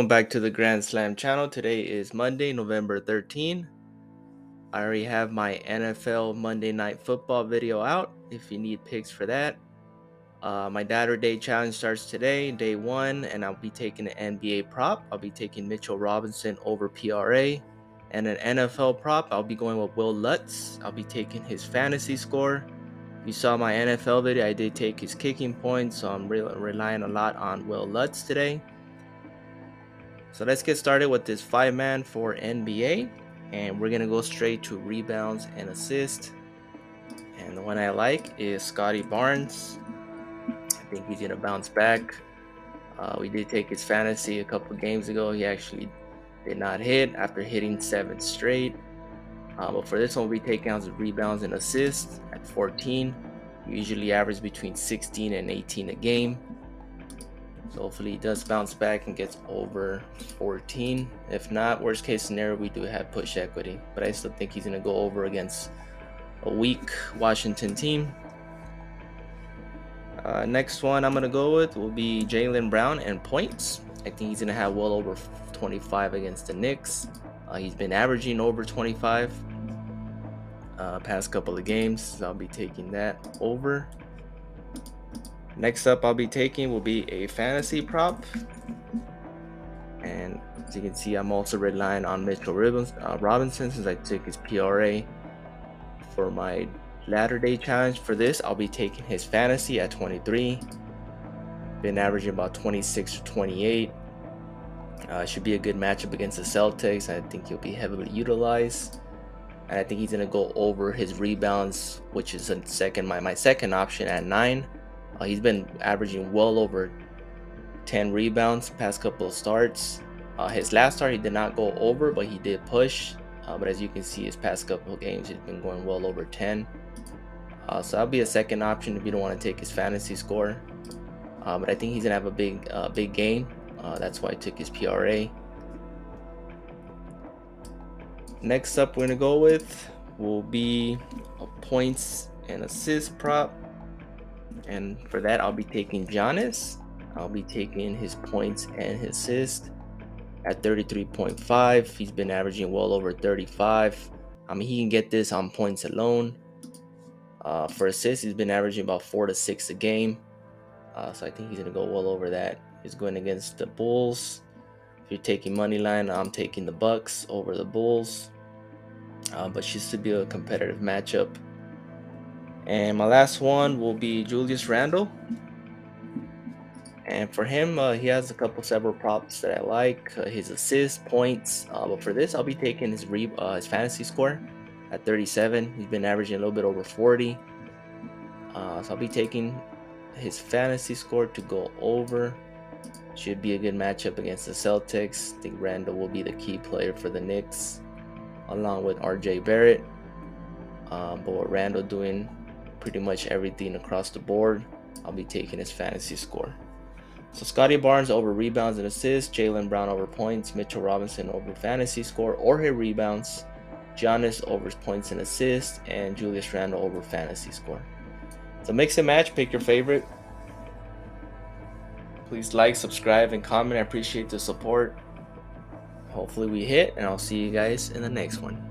Welcome back to the Grand Slam channel. Today is Monday, November 13. I already have my NFL Monday Night Football video out if you need picks for that. My Dad or Day challenge starts today, day 1, and I'll be taking an NBA prop. I'll be taking Mitchell Robinson over PRA. And an NFL prop, I'll be going with Will Lutz. I'll be taking his fantasy score. If you saw my NFL video, I did take his kicking points, so I'm relying a lot on Will Lutz today. So let's get started with this 5-man for NBA, and we're gonna go straight to rebounds and assists. And the one I like is Scottie Barnes. I think he's gonna bounce back. We did take his fantasy a couple games ago. He actually did not hit after hitting 7 straight. But for this one, we'll be taking out his rebounds and assists at 14. He usually averages between 16 and 18 a game. So hopefully he does bounce back and gets over 14. If not, worst case scenario, we do have push equity. But I still think he's going to go over against a weak Washington team. Next one I'm going to go with will be Jaylen Brown and points. I think he's going to have well over 25 against the Knicks. He's been averaging over 25 past couple of games. So I'll be taking that over. Next up I'll be taking will be a fantasy prop, and as you can see, I'm also relying on Mitchell Robinson since I took his PRA for my latter day challenge. For this, I'll be taking his fantasy at 23. Been averaging about 26 to 28. Should be a good matchup against the Celtics. I think he'll be heavily utilized, and I think he's gonna go over his rebounds, which is my second option at 9. He's been averaging well over 10 rebounds past couple of starts. His last start he did not go over, but he did push. But as you can see, his past couple of games he's been going well over 10. So that'll be a second option if you don't want to take his fantasy score. But I think he's gonna have a big game. That's why I took his PRA. Next up, we're gonna go with will be a points and assist prop. And for that, I'll be taking Giannis. I'll be taking his points and his assist at 33.5. He's been averaging well over 35. I mean, he can get this on points alone. For assists, he's been averaging about 4 to 6 a game. So I think he's going to go well over that. He's going against the Bulls. If you're taking money line, I'm taking the Bucks over the Bulls. But should be a competitive matchup. And my last one will be Julius Randle. And for him, he has several props that I like. His assist, points. But for this, I'll be taking his fantasy score at 37. He's been averaging a little bit over 40. So I'll be taking his fantasy score to go over. Should be a good matchup against the Celtics. I think Randle will be the key player for the Knicks, along with RJ Barrett. But with Randle doing pretty much everything across the board, I'll be taking his fantasy score. So Scottie Barnes over rebounds and assists, Jaylen Brown over points, Mitchell Robinson over fantasy score or hit rebounds, Giannis over points and assists, and Julius Randle over fantasy score. So mix and match, pick your favorite. Please like, subscribe, and comment. I appreciate the support. Hopefully we hit, and I'll see you guys in the next one.